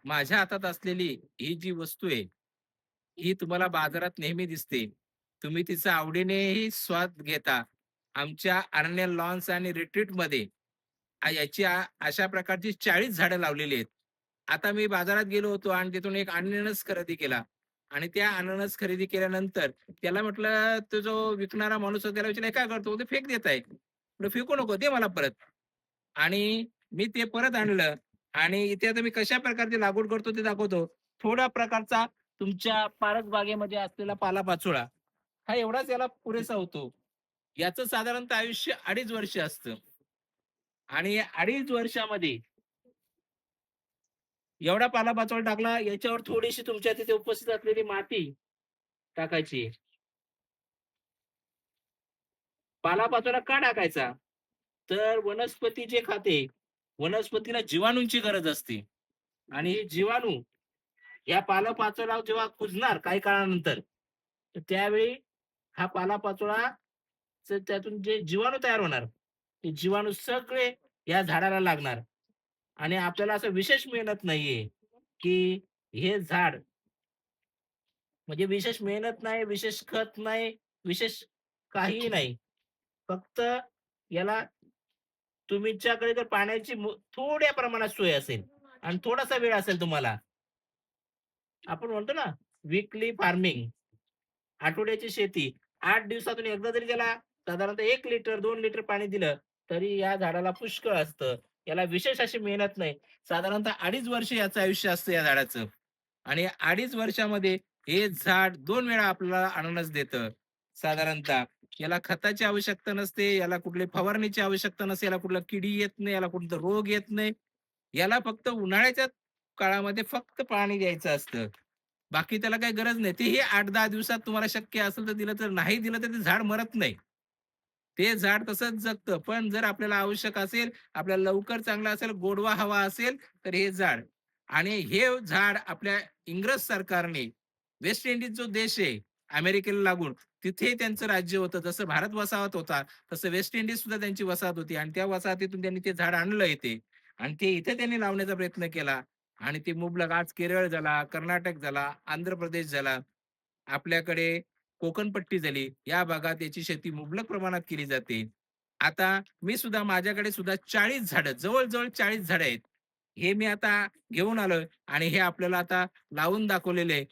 माझ्या हातात असलेली ही जी वस्तू आहे, ही तुम्हाला बाजारात नेहमी दिसते. तुम्ही तिचा आवडीनेही स्वाद घेता. आमच्या अरण्य लॉन्स आणि रिट्रीटमध्ये याची अशा प्रकारची 40 झाडं लावलेली आहेत. आता मी बाजारात गेलो होतो आणि तिथून एक अननस खरेदी केला आणि त्या अननस खरेदी केल्यानंतर त्याला म्हटलं, तो जो विकणारा माणूस होता त्याला विचारलं, "हे काय करतो?" "ते फेक देत आहे." म्हटलं, "फेकू नको, दे मला परत." आणि मी ते परत आणलं आणि इथे आता मी कशा प्रकारची लागवड करतो ते दाखवतो. थोड्या प्रकारचा तुमच्या परसबागेमध्ये असलेला पालापाचोळा, हा एवढाच याला पुरेसा होतो. याचं साधारणतः आयुष्य 2.5 वर्ष असतं आणि या 2.5 वर्षामध्ये एवढा पालापाचोळा टाकला, याच्यावर थोडीशी तुमच्या तिथे उपस्थित असलेली माती टाकायची. पालापाचोळा का टाकायचा? तर वनस्पती जे खाते, वनस्पतीला जीवाणूंची गरज असते आणि हे जीवाणू या पालापाचोळा जेव्हा कुजणार काही काळानंतर, तर त्यावेळी हा पालापाचोळा त्यातून जे जीवाणू तयार होणार, ते जीवाणू सगळे या झाडाला लागणार आणि आपल्याला असं विशेष मेहनत नाहीये, की हे झाड म्हणजे विशेष मेहनत नाही, विशेष खत नाही, विशेष काहीही नाही. फक्त याला तुमच्याकडे जर पाण्याची थोड्या प्रमाणात सोय असेल आणि थोडासा वेळ असेल तुम्हाला, आपण म्हणतो ना वीकली फार्मिंग, आठवड्याची शेती. 8 दिवसातून एकदा जरी त्याला साधारणतः 1 लिटर, 2 लिटर पाणी दिलं, तरी या झाडाला पुष्कळ असतं. याला विशेष अशी मेहनत नाही. साधारणतः 2.5 वर्ष याचं आयुष्य असतं या झाडाचं आणि 2.5 वर्षामध्ये हे झाड 2 वेळा आपल्याला अननस देतं. साधारणतः याला खताची आवश्यकता नसते, याला कुठली फवारणीची आवश्यकता नसते, याला कुठला किडी येत नाही, याला कोणता रोग येत नाही. याला फक्त उन्हाळ्याच्या काळामध्ये फक्त पाणी द्यायचं असतं. बाकी त्याला काही गरज नाही. तेही 8-10 दिवसात तुम्हाला शक्य असेल तर दिलं, तर नाही दिलं तर ते झाड मरत नाही. ते झाड तसंच जगतं. पण जर आपल्याला आवश्यक असेल, आपल्याला लवकर चांगला असेल, गोडवा हवा असेल, तर हे झाड आणि हे झाड आपल्या इंग्रज सरकारने वेस्ट इंडिज जो देश आहे, अमेरिकेला लागून, तिथे त्यांचं राज्य होतं. जसं भारत वसाहत होता, तसं वेस्ट इंडिज सुद्धा त्यांची वसाहत होती आणि त्या वसाहतीतून त्यांनी ते झाड आणलं इथे आणि ते इथे त्यांनी लावण्याचा प्रयत्न केला आणि ते मुबलक आज केरळ झाला, कर्नाटक झाला, आंध्र प्रदेश झाला. आपल्याकडे कोकणपट्टी झाली. या भागात याची शेती मुबलक प्रमाणात केली जाते. आता मी सुद्धा माझ्याकडे सुद्धा 40 झाडं, जवळ-जवळ 40 झाडं आहेत. हे मी आता घेऊन आलोय आणि हे आपल्याला आता लावून दाखवलेले आहे.